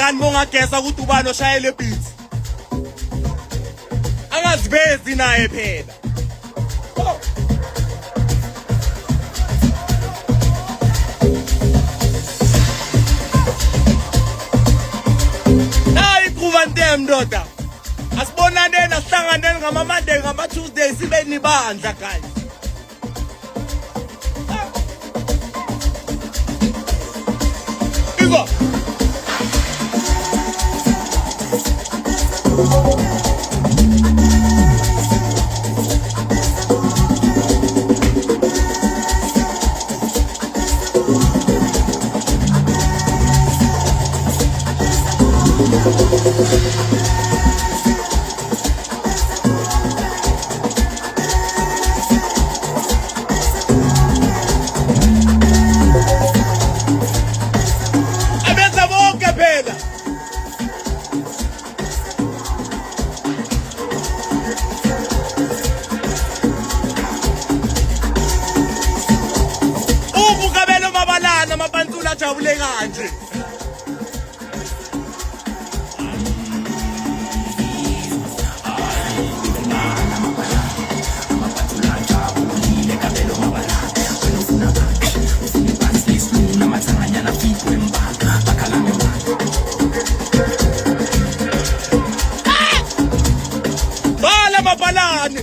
ngani mongagesa ukuthi ubani oshayela ebeat angazivezi naye phela nayi kuba ntem ndoda asibonaneni asihlanganeni ngama-Monday ngama-Tuesday sibe nibandla guys. Izo abenza bonke phela ukukabela mabalana amapansula ajabule kanje. Bala mabalane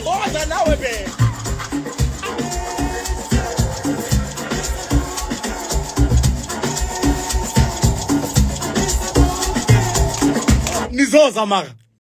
ngoza nawe be nizoza mara